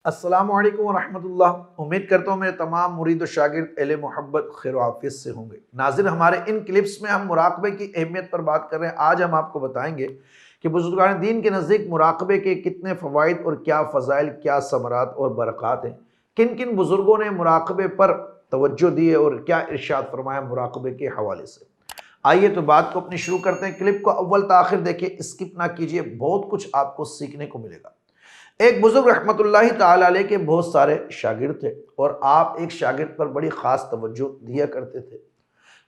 السلام علیکم ورحمۃ اللہ۔ امید کرتا ہوں میرے تمام مرید و شاگرد اہل محبت خیر و عافیت سے ہوں گے۔ ناظرین، ہمارے ان کلپس میں ہم مراقبے کی اہمیت پر بات کر رہے ہیں۔ آج ہم آپ کو بتائیں گے کہ بزرگان دین کے نزدیک مراقبے کے کتنے فوائد اور کیا فضائل، کیا ثمرات اور برکات ہیں، کن کن بزرگوں نے مراقبے پر توجہ دی ہے اور کیا ارشاد فرمایا مراقبے کے حوالے سے۔ آئیے تو بات کو اپنی شروع کرتے ہیں۔ کلپ کو اول تا آخر دیکھیں، اسکپ نہ کیجیے، بہت کچھ آپ کو سیکھنے کو ملے گا۔ ایک بزرگ رحمت اللہ تعالیٰ علیہ کے بہت سارے شاگرد تھے اور آپ ایک شاگرد پر بڑی خاص توجہ دیا کرتے تھے۔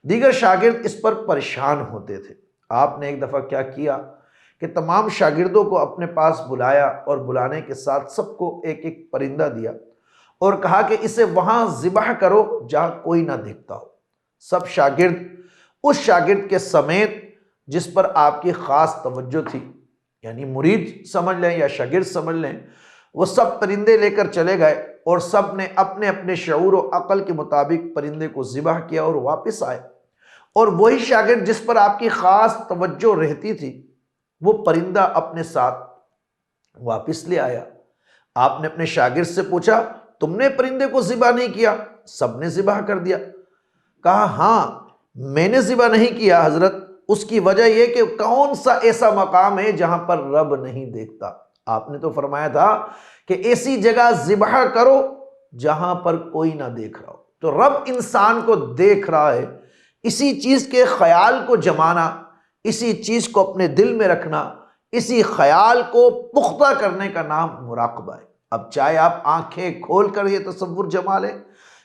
دیگر شاگرد اس پر پریشان ہوتے تھے۔ آپ نے ایک دفعہ کیا کیا کہ تمام شاگردوں کو اپنے پاس بلایا اور بلانے کے ساتھ سب کو ایک ایک پرندہ دیا اور کہا کہ اسے وہاں ذبح کرو جہاں کوئی نہ دیکھتا ہو۔ سب شاگرد اس شاگرد کے سمیت جس پر آپ کی خاص توجہ تھی، یعنی مرید سمجھ لیں یا شاگرد سمجھ لیں، وہ سب پرندے لے کر چلے گئے اور سب نے اپنے اپنے شعور و عقل کے مطابق پرندے کو ذبح کیا اور واپس آئے۔ اور وہی شاگرد جس پر آپ کی خاص توجہ رہتی تھی، وہ پرندہ اپنے ساتھ واپس لے آیا۔ آپ نے اپنے شاگرد سے پوچھا، تم نے پرندے کو ذبح نہیں کیا؟ سب نے ذبح کر دیا۔ کہا، ہاں میں نے ذبح نہیں کیا حضرت، اس کی وجہ یہ کہ کون سا ایسا مقام ہے جہاں پر رب نہیں دیکھتا؟ آپ نے تو فرمایا تھا کہ ایسی جگہ ذبح کرو جہاں پر کوئی نہ دیکھ رہا ہو۔ تو رب انسان کو دیکھ رہا ہے، اسی چیز کے خیال کو جمانا، اسی چیز کو اپنے دل میں رکھنا، اسی خیال کو پختہ کرنے کا نام مراقبہ ہے۔ اب چاہے آپ آنکھیں کھول کر یہ تصور جما لیں،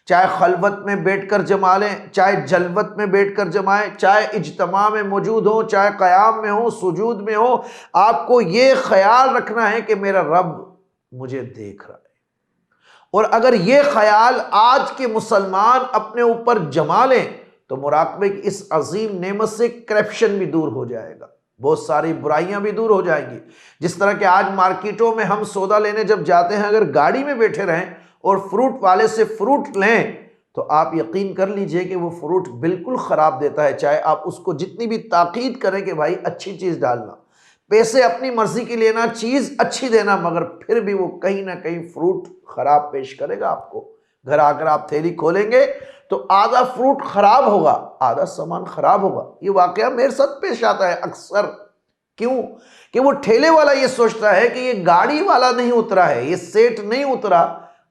چاہے خلوت میں بیٹھ کر جما لیں، چاہے جلوت میں بیٹھ کر جمائیں، چاہے اجتماع میں موجود ہوں، چاہے قیام میں ہوں، سجود میں ہوں، آپ کو یہ خیال رکھنا ہے کہ میرا رب مجھے دیکھ رہا ہے۔ اور اگر یہ خیال آج کے مسلمان اپنے اوپر جما لیں تو مراقبے کی اس عظیم نعمت سے کرپشن بھی دور ہو جائے گا، بہت ساری برائیاں بھی دور ہو جائیں گی۔ جس طرح کہ آج مارکیٹوں میں ہم سودا لینے جب جاتے ہیں، اگر گاڑی میں بیٹھے رہیں اور فروٹ والے سے فروٹ لیں تو آپ یقین کر لیجئے کہ وہ فروٹ بالکل خراب دیتا ہے، چاہے آپ اس کو جتنی بھی تاکید کریں کہ بھائی اچھی چیز ڈالنا، پیسے اپنی مرضی کی لینا، چیز اچھی دینا، مگر پھر بھی وہ کہیں نہ کہیں فروٹ خراب پیش کرے گا آپ کو۔ گھر آ کر آپ تھیلی کھولیں گے تو آدھا فروٹ خراب ہوگا، آدھا سامان خراب ہوگا۔ یہ واقعہ میرے ساتھ پیش آتا ہے اکثر۔ کیوں؟ کہ وہ ٹھیلے والا یہ سوچتا ہے کہ یہ گاڑی والا نہیں اترا ہے، یہ سیٹ نہیں اترا،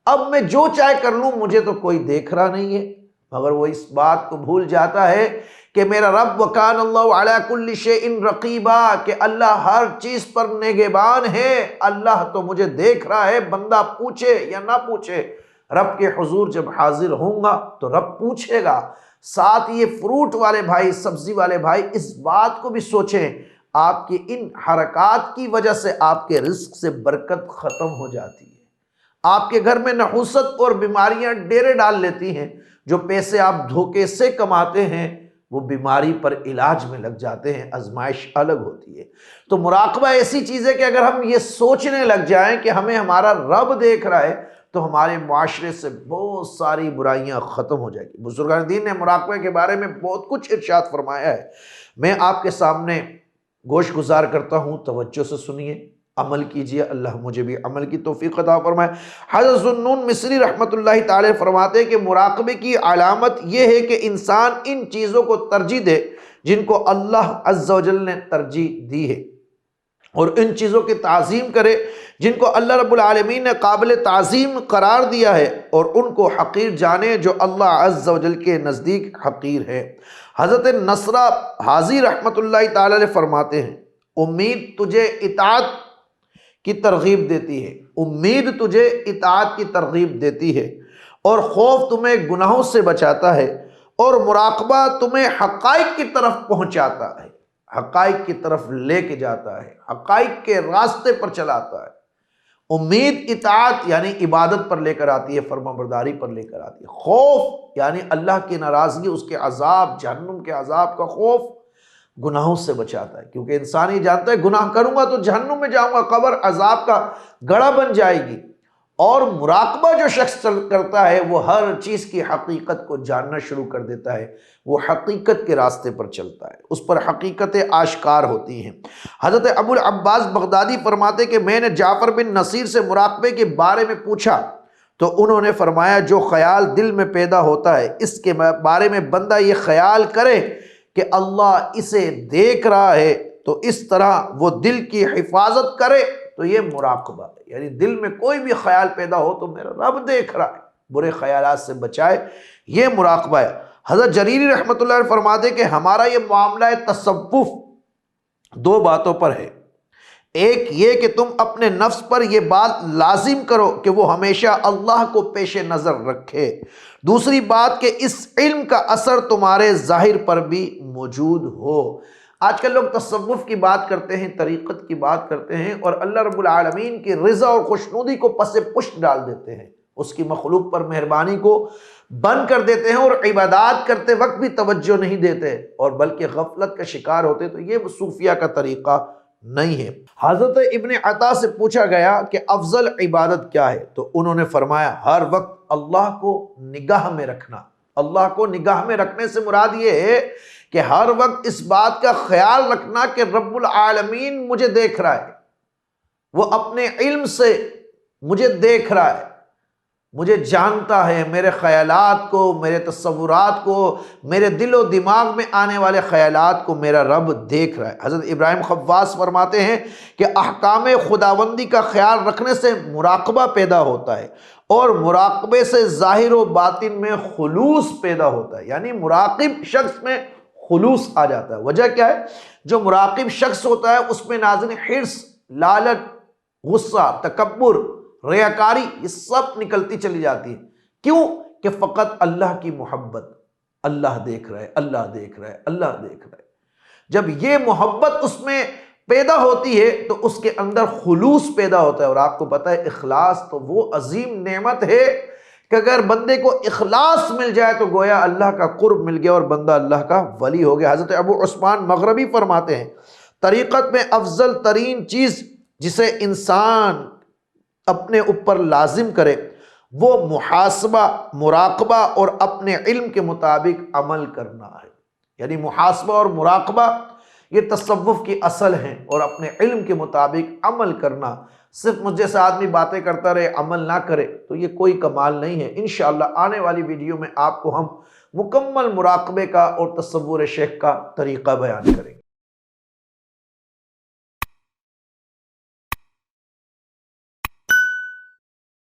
اب میں جو چاہے کر لوں، مجھے تو کوئی دیکھ رہا نہیں ہے۔ مگر وہ اس بات کو بھول جاتا ہے کہ میرا رب وکان اللہ علی کل شیء رقیبا، کہ اللہ ہر چیز پر نگہبان ہے۔ اللہ تو مجھے دیکھ رہا ہے، بندہ پوچھے یا نہ پوچھے، رب کے حضور جب حاضر ہوں گا تو رب پوچھے گا۔ ساتھ یہ فروٹ والے بھائی، سبزی والے بھائی، اس بات کو بھی سوچیں، آپ کی ان حرکات کی وجہ سے آپ کے رزق سے برکت ختم ہو جاتی ہے۔ آپ کے گھر میں نحوست اور بیماریاں ڈیرے ڈال لیتی ہیں۔ جو پیسے آپ دھوکے سے کماتے ہیں وہ بیماری پر علاج میں لگ جاتے ہیں، آزمائش الگ ہوتی ہے۔ تو مراقبہ ایسی چیز ہے کہ اگر ہم یہ سوچنے لگ جائیں کہ ہمیں ہمارا رب دیکھ رہا ہے تو ہمارے معاشرے سے بہت ساری برائیاں ختم ہو جائیں گی۔ بزرگان دین نے مراقبے کے بارے میں بہت کچھ ارشاد فرمایا ہے، میں آپ کے سامنے گوش گزار کرتا ہوں، توجہ سے سنیے، عمل کیجئے، اللہ مجھے بھی عمل کی توفیق عطا فرمائے۔ حضرت ذوالنون مصری رحمت اللہ تعالی فرماتے ہیں کہ مراقبے کی علامت یہ ہے کہ انسان ان چیزوں کو ترجیح دے جن کو اللہ عز و جل نے ترجیح دی ہے، اور ان چیزوں کی تعظیم کرے جن کو اللہ رب العالمین نے قابل تعظیم قرار دیا ہے، اور ان کو حقیر جانے جو اللہ عز و جل کے نزدیک حقیر ہے۔ حضرت نصرہ حاضی رحمت اللہ تعالی علیہ فرماتے ہیں، امید تجھے اطاعت کی ترغیب دیتی ہے، امید تجھے اطاعت کی ترغیب دیتی ہے، اور خوف تمہیں گناہوں سے بچاتا ہے، اور مراقبہ تمہیں حقائق کی طرف پہنچاتا ہے، حقائق کی طرف لے کے جاتا ہے، حقائق کے راستے پر چلاتا ہے۔ امید اطاعت یعنی عبادت پر لے کر آتی ہے، فرما برداری پر لے کر آتی ہے۔ خوف یعنی اللہ کی ناراضگی، اس کے عذاب، جہنم کے عذاب کا خوف گناہوں سے بچاتا ہے، کیونکہ انسان یہ جانتا ہے گناہ کروں گا تو جہنم میں جاؤں گا، قبر عذاب کا گڑھا بن جائے گی۔ اور مراقبہ جو شخص کرتا ہے وہ ہر چیز کی حقیقت کو جاننا شروع کر دیتا ہے، وہ حقیقت کے راستے پر چلتا ہے، اس پر حقیقتیں آشکار ہوتی ہیں۔ حضرت ابو العباس بغدادی فرماتے کہ میں نے جعفر بن نصیر سے مراقبے کے بارے میں پوچھا تو انہوں نے فرمایا جو خیال دل میں پیدا ہوتا ہے اس کے بارے میں بندہ یہ خیال کرے کہ اللہ اسے دیکھ رہا ہے تو اس طرح وہ دل کی حفاظت کرے تو یہ مراقبہ ہے۔ یعنی دل میں کوئی بھی خیال پیدا ہو تو میرا رب دیکھ رہا ہے، برے خیالات سے بچائے، یہ مراقبہ ہے۔ حضرت جریری رحمۃ اللہ علیہ فرماتے کہ ہمارا یہ معاملہ تصوف دو باتوں پر ہے، ایک یہ کہ تم اپنے نفس پر یہ بات لازم کرو کہ وہ ہمیشہ اللہ کو پیش نظر رکھے، دوسری بات کہ اس علم کا اثر تمہارے ظاہر پر بھی موجود ہو۔ آج کل لوگ تصوف کی بات کرتے ہیں، طریقت کی بات کرتے ہیں اور اللہ رب العالمین کی رضا اور خوشنودی کو پس پشت ڈال دیتے ہیں، اس کی مخلوق پر مہربانی کو بند کر دیتے ہیں اور عبادات کرتے وقت بھی توجہ نہیں دیتے اور بلکہ غفلت کا شکار ہوتے، تو یہ صوفیہ کا طریقہ نہیں ہے۔ حضرت ابن عطا سے پوچھا گیا کہ افضل عبادت کیا ہے تو انہوں نے فرمایا ہر وقت اللہ کو نگاہ میں رکھنا۔ اللہ کو نگاہ میں رکھنے سے مراد یہ ہے کہ ہر وقت اس بات کا خیال رکھنا کہ رب العالمین مجھے دیکھ رہا ہے، وہ اپنے علم سے مجھے دیکھ رہا ہے، مجھے جانتا ہے، میرے خیالات کو، میرے تصورات کو، میرے دل و دماغ میں آنے والے خیالات کو میرا رب دیکھ رہا ہے۔ حضرت ابراہیم خواص فرماتے ہیں کہ احکام خداوندی کا خیال رکھنے سے مراقبہ پیدا ہوتا ہے اور مراقبے سے ظاہر و باطن میں خلوص پیدا ہوتا ہے، یعنی مراقب شخص میں خلوص آ جاتا ہے۔ وجہ کیا ہے؟ جو مراقب شخص ہوتا ہے اس میں ناظرین حرص، لالچ، غصہ، تکبر، ریاکاری یہ سب نکلتی چلی جاتی ہے۔ کیوں؟ کہ فقط اللہ کی محبت، اللہ دیکھ رہا ہے، اللہ دیکھ رہا ہے، اللہ دیکھ رہا ہے۔ جب یہ محبت اس میں پیدا ہوتی ہے تو اس کے اندر خلوص پیدا ہوتا ہے، اور آپ کو پتہ ہے اخلاص تو وہ عظیم نعمت ہے کہ اگر بندے کو اخلاص مل جائے تو گویا اللہ کا قرب مل گیا اور بندہ اللہ کا ولی ہو گیا۔ حضرت ابو عثمان مغربی فرماتے ہیں طریقت میں افضل ترین چیز جسے انسان اپنے اوپر لازم کرے وہ محاسبہ، مراقبہ اور اپنے علم کے مطابق عمل کرنا ہے۔ یعنی محاسبہ اور مراقبہ یہ تصوف کی اصل ہیں، اور اپنے علم کے مطابق عمل کرنا۔ صرف مجھ جیسا آدمی باتیں کرتا رہے، عمل نہ کرے تو یہ کوئی کمال نہیں ہے۔ انشاءاللہ آنے والی ویڈیو میں آپ کو ہم مکمل مراقبے کا اور تصور شیخ کا طریقہ بیان کریں گے۔